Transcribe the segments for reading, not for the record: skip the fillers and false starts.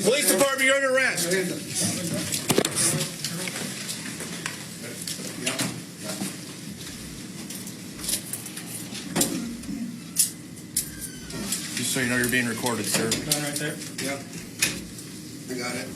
Police Department, you're under arrest. Just so you know, you're being recorded, sir. Right there? Yep. I got it.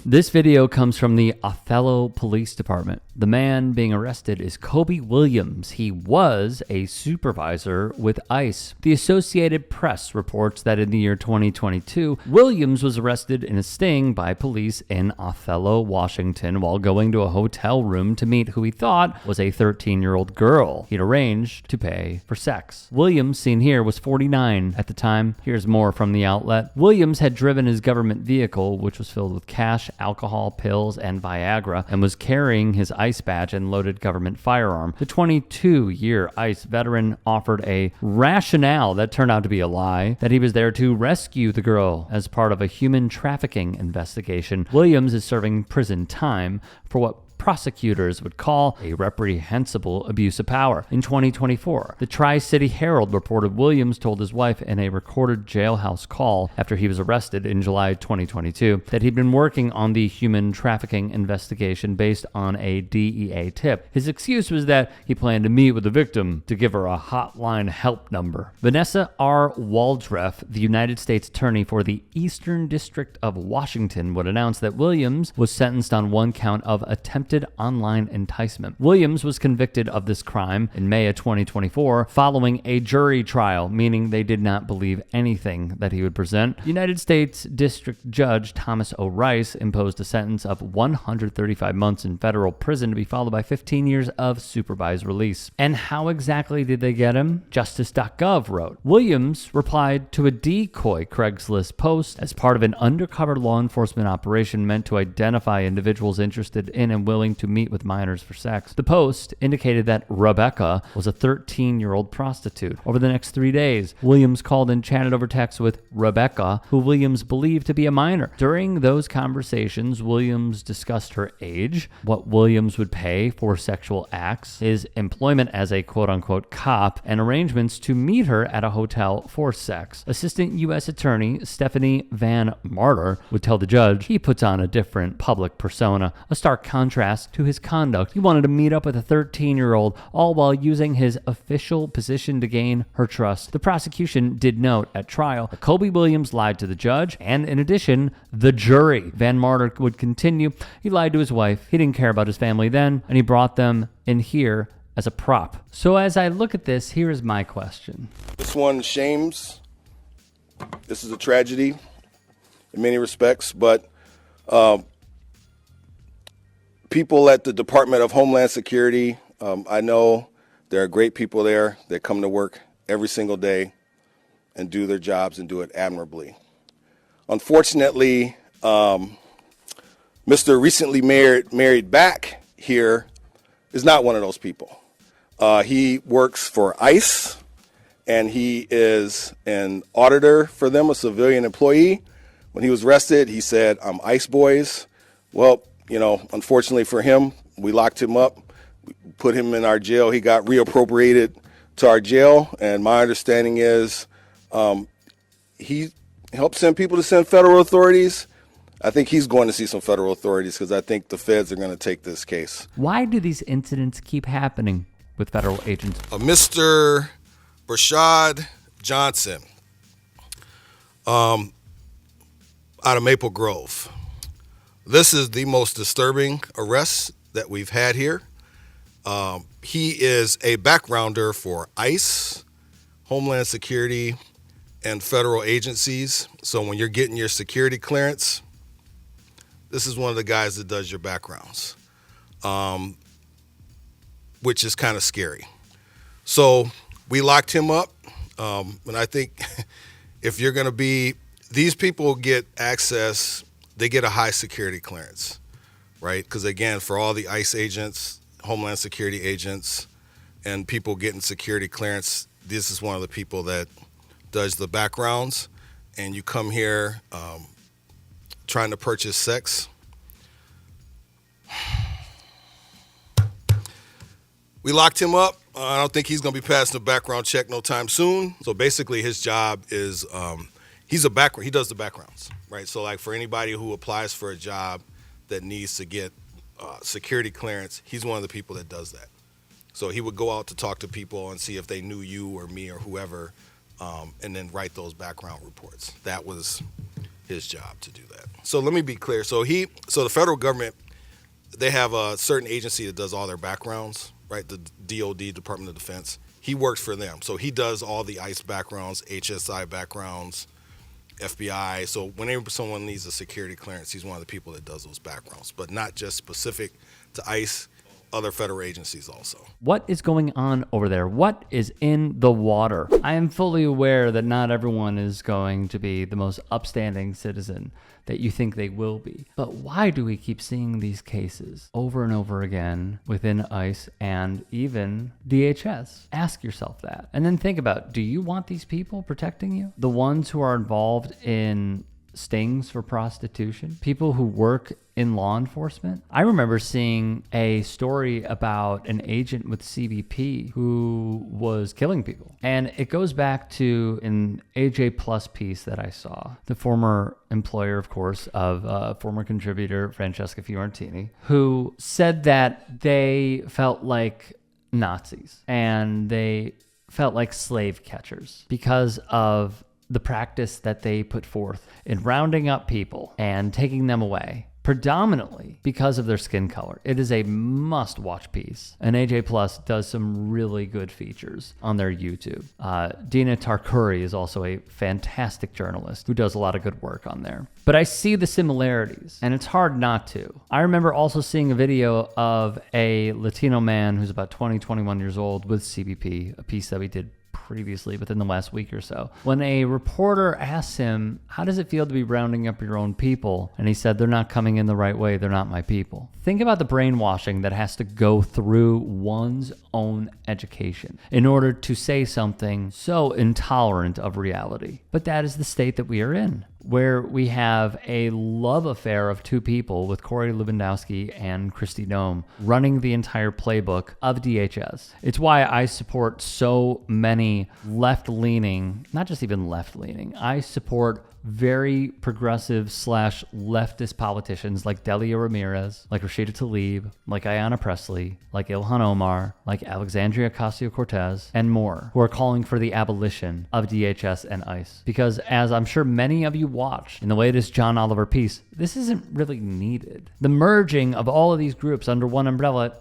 This video comes from the Othello Police Department. The man being arrested is Kobe Williams. He was a supervisor with ICE. The Associated Press reports that in the year 2022, Williams was arrested in a sting by police in Othello, Washington, while going to a hotel room to meet who he thought was a 13-year-old girl he'd arranged to pay for sex. Williams, seen here, was 49 at the time. Here's more from the outlet. Williams had driven his government vehicle, which was filled with cash, alcohol, pills, and Viagra, and was carrying his ICE badge and loaded government firearm. The 22-year ICE veteran offered a rationale that turned out to be a lie, that he was there to rescue the girl as part of a human trafficking investigation. Williams is serving prison time for what prosecutors would call a reprehensible abuse of power. In 2024, the Tri-City Herald reported Williams told his wife in a recorded jailhouse call after he was arrested in July 2022 that he'd been working on the human trafficking investigation based on a DEA tip. His excuse was that he planned to meet with the victim to give her a hotline help number. Vanessa R. Waldreff, the United States Attorney for the Eastern District of Washington, would announce that Williams was sentenced on one count of attempted online enticement. Williams was convicted of this crime in May of 2024 following a jury trial, meaning they did not believe anything that he would present. United States District Judge Thomas O. Rice imposed a sentence of 135 months in federal prison to be followed by 15 years of supervised release. And how exactly did they get him? Justice.gov wrote, Williams replied to a decoy Craigslist post as part of an undercover law enforcement operation meant to identify individuals interested in and willing to meet with minors for sex. The post indicated that Rebecca was a 13-year-old prostitute. Over the next 3 days, Williams called and chatted over text with Rebecca, who Williams believed to be a minor. During those conversations, Williams discussed her age, what Williams would pay for sexual acts, his employment as a quote-unquote cop, and arrangements to meet her at a hotel for sex. Assistant U.S. Attorney Stephanie Van Martyr would tell the judge he puts on a different public persona, a stark contrast to his conduct. He wanted to meet up with a 13-year-old, all while using his official position to gain her trust. The prosecution did note at trial that Kobe Williams lied to the judge and, in addition, the jury. Van Martyr would continue. He lied to his wife. He didn't care about his family then, and he brought them in here as a prop. So as I look at this, here is my question. This one shames. This is a tragedy in many respects, but people at the Department of Homeland Security, I know there are great people there that come to work every single day and do their jobs and do it admirably. Unfortunately, Mr. recently married back here is not one of those people. He works for ICE, and he is an auditor for them, a civilian employee. When he was arrested, he said, "I'm ICE boys." Well, you know, unfortunately for him, we locked him up, we put him in our jail. He got reappropriated to our jail, and my understanding is he helped send people to send federal authorities. I think he's going to see some federal authorities because I think the feds are going to take this case. Why do these incidents keep happening with federal agents? Mr. Brashad Johnson out of Maple Grove. This is the most disturbing arrest that we've had here. He is a backgrounder for ICE, Homeland Security, and federal agencies. So when you're getting your security clearance, this is one of the guys that does your backgrounds, which is kind of scary. So we locked him up, and I think if you're going to be, these people get access, they get a high security clearance, right? Because again, for all the ICE agents, Homeland Security agents, and people getting security clearance, this is one of the people that does the backgrounds. And you come here trying to purchase sex. We locked him up. I don't think he's going to be passing a background check no time soon. So basically his job is He does the backgrounds, right? So like for anybody who applies for a job that needs to get security clearance, he's one of the people that does that. So he would go out to talk to people and see if they knew you or me or whoever, and then write those background reports. That was his job to do that. So let me be clear. So the federal government, they have a certain agency that does all their backgrounds, right? The DOD, Department of Defense. He works for them. So he does all the ICE backgrounds, HSI backgrounds, FBI. So whenever someone needs a security clearance, he's one of the people that does those backgrounds, but not just specific to ICE, other federal agencies also. What is going on over there? What is in the water? I am fully aware that not everyone is going to be the most upstanding citizen that you think they will be. But why do we keep seeing these cases over and over again within ICE and even DHS? Ask yourself that. And then think about, do you want these people protecting you? The ones who are involved in stings for prostitution, people who work in law enforcement. I remember seeing a story about an agent with CBP who was killing people. And it goes back to an AJ Plus piece that I saw. The former employer, of course, of former contributor Francesca Fiorentini, who said that they felt like Nazis and they felt like slave catchers because of the practice that they put forth in rounding up people and taking them away, predominantly because of their skin color. It is a must-watch piece. And AJ Plus does some really good features on their YouTube. Dina Tarkuri is also a fantastic journalist who does a lot of good work on there. But I see the similarities, and it's hard not to. I remember also seeing a video of a Latino man who's about 20, 21 years old with CBP, a piece that we did previously within the last week or so, when a reporter asked him, how does it feel to be rounding up your own people? And he said, they're not coming in the right way. They're not my people. Think about the brainwashing that has to go through one's own education in order to say something so intolerant of reality. But that is the state that we are in, where we have a love affair of two people with Corey Lewandowski and Christy Nome running the entire playbook of DHS. It's why I support so many left-leaning, not just even left-leaning, I support very progressive / leftist politicians like Delia Ramirez, like Rashida Tlaib, like Ayanna Pressley, like Ilhan Omar, like Alexandria Ocasio-Cortez, and more, who are calling for the abolition of DHS and ICE. Because as I'm sure many of you watched in the latest John Oliver piece, this isn't really needed. The merging of all of these groups under one umbrella,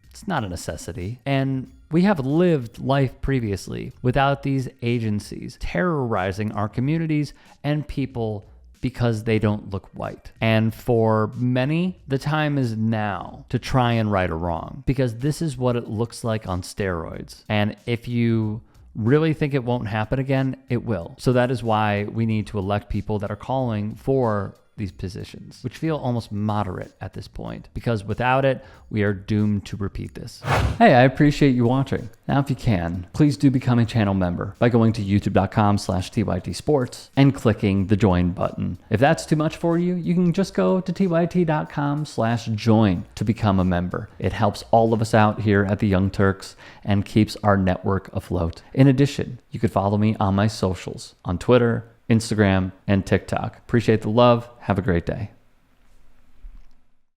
it's not a necessity. And we have lived life previously without these agencies terrorizing our communities and people because they don't look white. And for many, the time is now to try and right a wrong, because this is what it looks like on steroids. And if you really think it won't happen again, it will. So that is why we need to elect people that are calling for these positions, which feel almost moderate at this point, because without it, we are doomed to repeat this. Hey, I appreciate you watching. Now, if you can, please do become a channel member by going to youtube.com/TYTSports and clicking the join button. If that's too much for you, you can just go to tyt.com/join to become a member. It helps all of us out here at the Young Turks and keeps our network afloat. In addition, you could follow me on my socials on Twitter, Instagram, and TikTok. Appreciate the love. Have a great day.